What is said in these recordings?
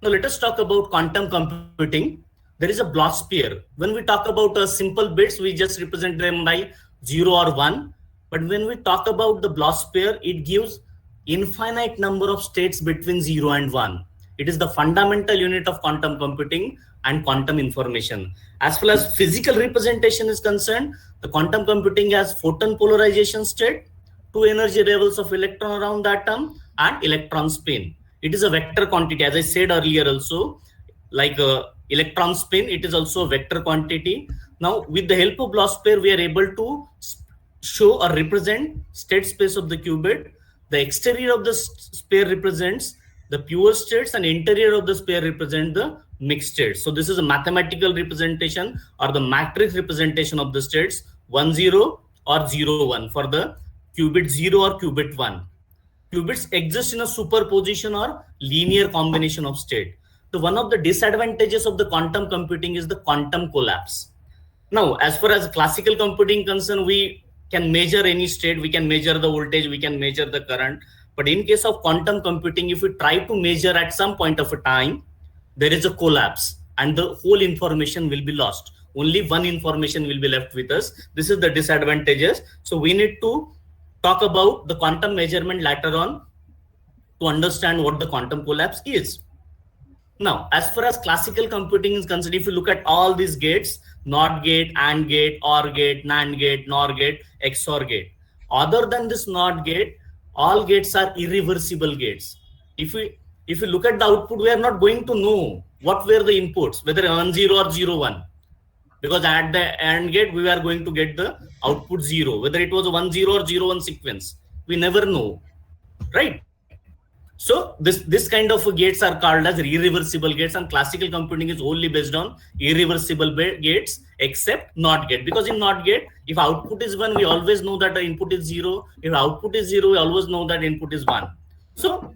Now let us talk about quantum computing. There is a Bloch sphere. When we talk about simple bits, we just represent them by 0 or 1. But when we talk about the Bloch sphere, it gives infinite number of states between 0 and 1. It is the fundamental unit of quantum computing and quantum information. As far as physical representation is concerned, the quantum computing has photon polarization state, two energy levels of electron around the atom, and electron spin. It is a vector quantity, as I said earlier also, like electron spin, it is also a vector quantity. Now, with the help of Bloch sphere, we are able to show or represent state space of the qubit. The exterior of the sphere represents the pure states and interior of the sphere represent the mixed states. So this is a mathematical representation or the matrix representation of the states 1 0 or 0 1 for the qubit 0 or qubit 1. Qubits exist in a superposition or linear combination of state. So one of the disadvantages of the quantum computing is the quantum collapse. Now, as far as classical computing concerned, we can measure any state, we can measure the voltage, we can measure the current. But in case of quantum computing, if we try to measure at some point of a time, there is a collapse and the whole information will be lost. Only one information will be left with us. This is the disadvantages. So we need to talk about the quantum measurement later on to understand what the quantum collapse is. Now, as far as classical computing is concerned, if you look at all these gates, NOT gate, AND gate, OR gate, NAND gate, NOR gate, XOR gate. Other than this NOT gate, all gates are irreversible gates. If you look at the output, we are not going to know what were the inputs, whether 1 0 or 0 1. Because at the AND gate, we are going to get the output 0, whether it was a 1 0 or 0 1 sequence. We never know, right? So this kind of gates are called as irreversible gates, and classical computing is only based on irreversible gates except NOT gate. Because in NOT gate, if output is 1, we always know that the input is 0. If output is 0, we always know that input is 1. So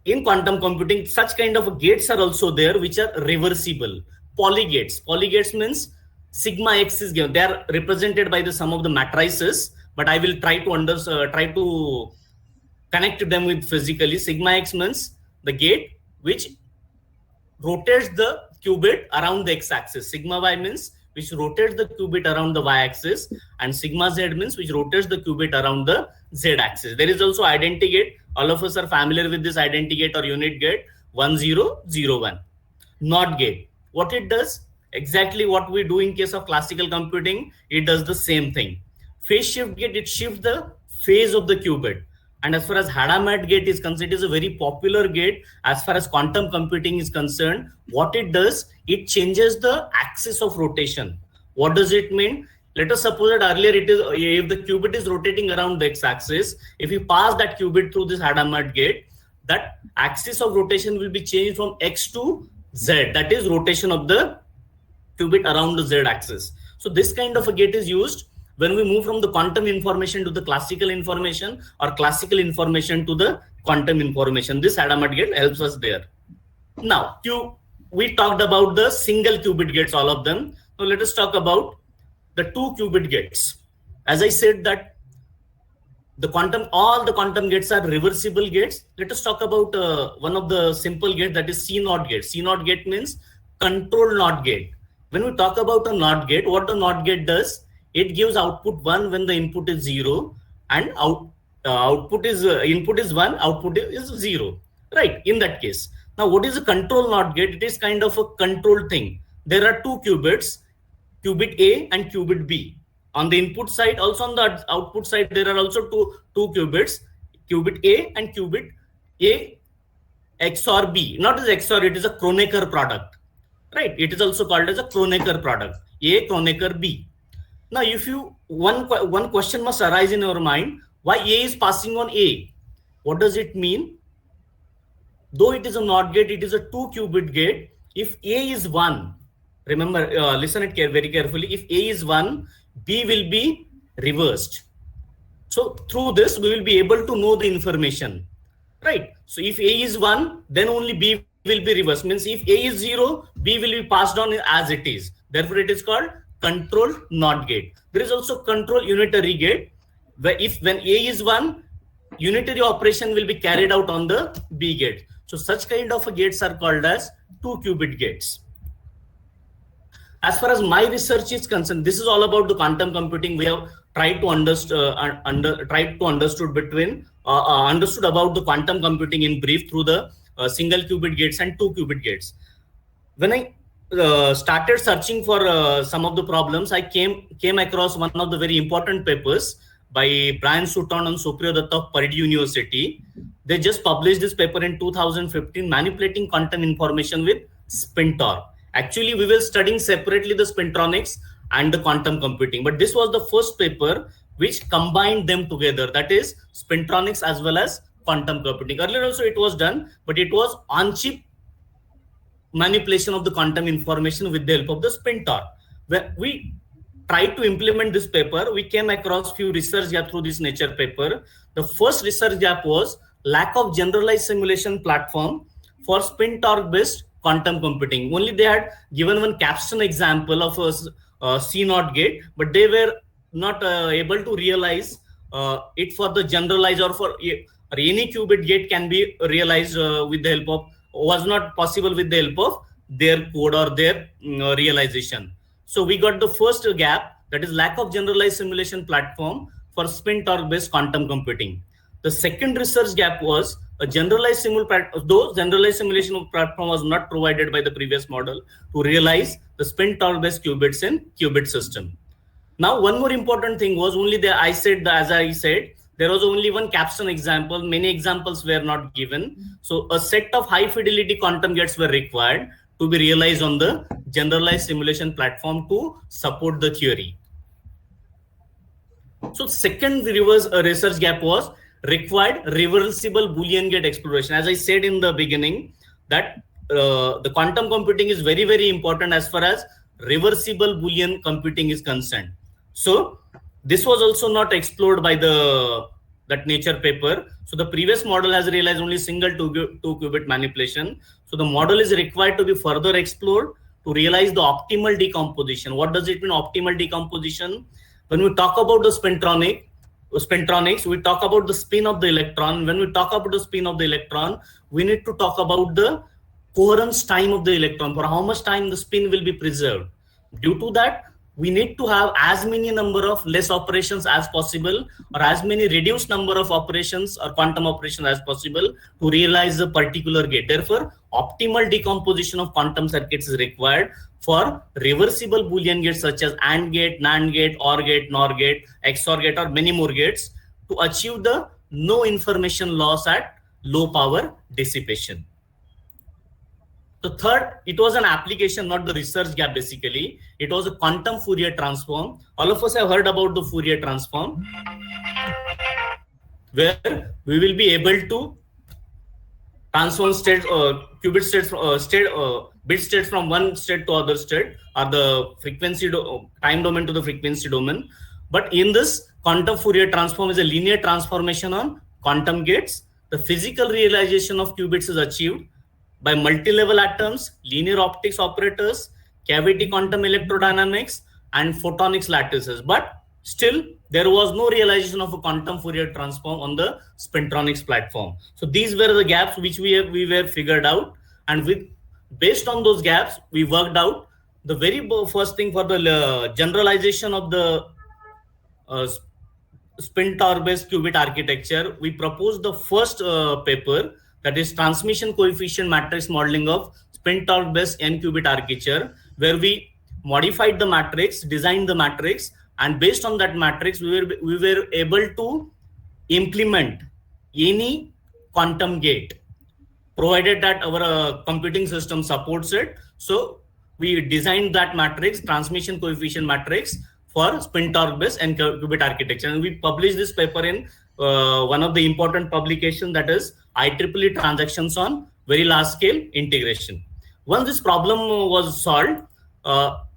in quantum computing, such kind of gates are also there which are reversible. Polygates. Polygates means sigma x is given. They are represented by the sum of the matrices, but I will try to connect them with physically. Sigma x means the gate which rotates the qubit around the x-axis. Sigma y means which rotates the qubit around the y-axis, and sigma z means which rotates the qubit around the z-axis. There is also identity gate. All of us are familiar with this identity gate or unit gate 1 0 0 1. NOT gate. What it does? Exactly what we do in case of classical computing. It does the same thing. Phase shift gate, it shifts the phase of the qubit. And as far as Hadamard gate is concerned, it is a very popular gate as far as quantum computing is concerned. What it does, it changes the axis of rotation. What does it mean? Let us suppose that earlier it is, if the qubit is rotating around the x-axis, if you pass that qubit through this Hadamard gate, that axis of rotation will be changed from x to z. That is rotation of the qubit around the z-axis. So this kind of a gate is used when we move from the quantum information to the classical information or classical information to the quantum information. This Hadamard gate helps us there. Now, we talked about the single qubit gates, all of them. Now let us talk about the 2 qubit gates. As I said that all the quantum gates are reversible gates. Let us talk about one of the simple gates, that is C0 gate. C0 gate means control NOT gate. When we talk about a NOT gate, what the NOT gate does, it gives output 1 when the input is 0, and input is 1, output is 0, right? In that case. Now, what is a control NOT gate? It is kind of a control thing. There are 2 qubits, qubit A and qubit B. On the input side, also on the output side, there are also two qubits, qubit A and qubit A XOR B. Not as XOR, it is a Kronecker product, right? It is also called as a Kronecker product, A Kronecker B. Now, if one question must arise in your mind, why A is passing on A? What does it mean? Though it is a NOT gate, it is a 2 qubit gate. If A is 1, remember, listen it very carefully. If A is 1, B will be reversed. So through this, we will be able to know the information, right? So if A is 1, then only B will be reversed. Means if A is 0, B will be passed on as it is. Therefore, it is called control NOT gate. There is also control unitary gate, where when A is 1, unitary operation will be carried out on the B gate. So such kind of gates are called as 2-qubit gates. As far as my research is concerned, this is all about the quantum computing. We have tried to understood about the quantum computing in brief through the single qubit gates and 2-qubit gates. When I started searching for some of the problems, I came across one of the very important papers by Brian Sutton and Supriyo Datta of Purdue University. They just published this paper in 2015, manipulating quantum information with spin-torque. Actually, we were studying separately the spintronics and the quantum computing, but this was the first paper which combined them together, that is spintronics as well as quantum computing. Earlier also it was done, but it was on-chip manipulation of the quantum information with the help of the spin-torque. When we tried to implement this paper, we came across few research gaps through this Nature paper. The first research gap was lack of generalized simulation platform for spin-torque based quantum computing. Only they had given one capstone example of a C0 gate, but they were not able to realize it for the generalized or for any qubit gate can be realized with the help of, was not possible with the help of their code or their realization. So we got the first gap, that is lack of generalized simulation platform for spin-torque based quantum computing. The second research gap was a generalized though generalized simulation platform was not provided by the previous model to realize the spin-torque based qubits in qubit system. Now, one more important thing was only as I said, there was only one capstone example. Many examples were not given. So a set of high fidelity quantum gates were required to be realized on the generalized simulation platform to support the theory. So second research gap was required reversible Boolean gate exploration. As I said in the beginning, that the quantum computing is very, very important as far as reversible Boolean computing is concerned. So this was also not explored by that Nature paper. So the previous model has realized only single 2-qubit manipulation. So the model is required to be further explored to realize the optimal decomposition. What does it mean, optimal decomposition? When we talk about the spintronics, we talk about the spin of the electron. When we talk about the spin of the electron, we need to talk about the coherence time of the electron, for how much time the spin will be preserved. Due to that, we need to have as many number of less operations as possible, or as many reduced number of operations or quantum operations as possible to realize a particular gate. Therefore, optimal decomposition of quantum circuits is required for reversible Boolean gates such as AND gate, NAND gate, OR gate, NOR gate, XOR gate, or many more gates to achieve the no information loss at low power dissipation. The third, it was an application, not the research gap basically. It was a quantum Fourier transform. All of us have heard about the Fourier transform, where we will be able to transform qubit states, bit states from one state to other state, or the frequency time domain to the frequency domain. But in this, quantum Fourier transform is a linear transformation on quantum gates. The physical realization of qubits is achieved by multi-level atoms, linear optics operators, cavity quantum electrodynamics, and photonics lattices. But still, there was no realization of a quantum Fourier transform on the spintronics platform. So these were the gaps which we were figured out, and based on those gaps, we worked out the very first thing for the generalization of the spin-torque based qubit architecture. We proposed the first paper, that is transmission coefficient matrix modeling of spin-torque based n-qubit architecture, where we modified the matrix, designed the matrix, and based on that matrix, we were able to implement any quantum gate, provided that our computing system supports it. So we designed that matrix, transmission coefficient matrix, for spin-torque based n-qubit architecture, and we published this paper in one of the important publications, that is IEEE transactions on very large scale integration. Once this problem was solved,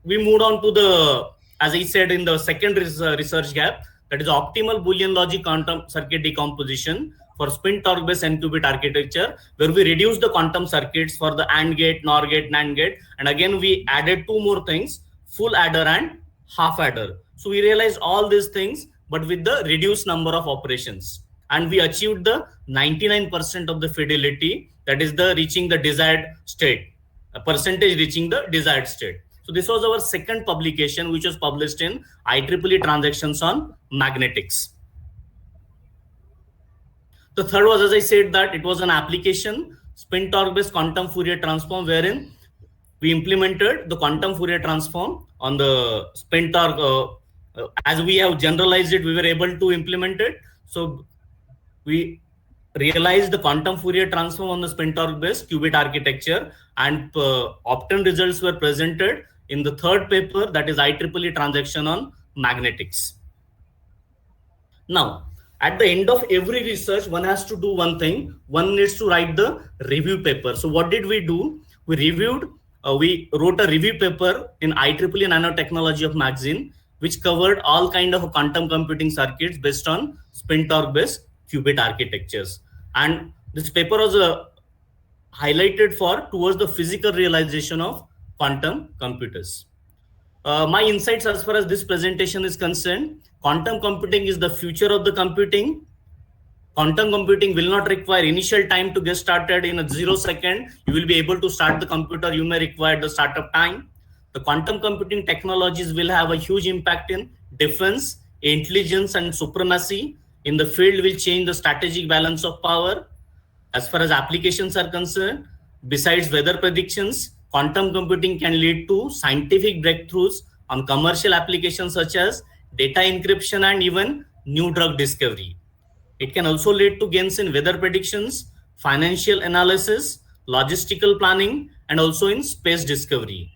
we moved on to the, as I said, in the second research gap, that is optimal Boolean logic quantum circuit decomposition for spin-torque based n-qubit architecture, where we reduced the quantum circuits for the AND gate, NOR gate, NAND gate, and again we added two more things, full adder and half adder. So we realized all these things, but with the reduced number of operations. and we achieved the 99% of the fidelity, that is the reaching the desired state, a percentage reaching the desired state. So this was our second publication, which was published in IEEE Transactions on Magnetics. The third was, as I said, that it was an application, spin torque based quantum Fourier transform, wherein we implemented the quantum Fourier transform on the spin torque. As we have generalized it, we were able to implement it. So we realized the quantum Fourier transform on the spin torque based qubit architecture, and obtained results were presented in the third paper, that is IEEE Transaction on Magnetics. Now, at the end of every research, one has to do one thing. One needs to write the review paper. So what did we do? We wrote a review paper in IEEE Nanotechnology of magazine, which covered all kind of quantum computing circuits based on spin torque based qubit architectures. And this paper was highlighted towards the physical realization of quantum computers. My insights as far as this presentation is concerned: quantum computing is the future of the computing. Quantum computing will not require initial time to get started. In a 0 second, you will be able to start the computer. You may require the startup time. The quantum computing technologies will have a huge impact in defense, intelligence, and supremacy. In the field, will change the strategic balance of power. As far as applications are concerned, besides weather predictions, quantum computing can lead to scientific breakthroughs on commercial applications such as data encryption and even new drug discovery. It can also lead to gains in weather predictions, financial analysis, logistical planning, and also in space discovery.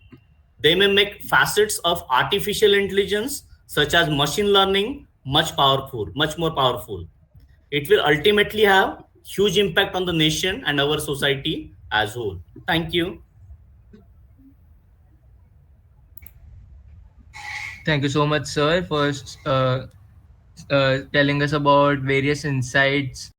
They may make facets of artificial intelligence, such as machine learning, much more powerful. It will ultimately have huge impact on the nation and our society as whole. Thank you. Thank you so much, sir, for telling us about various insights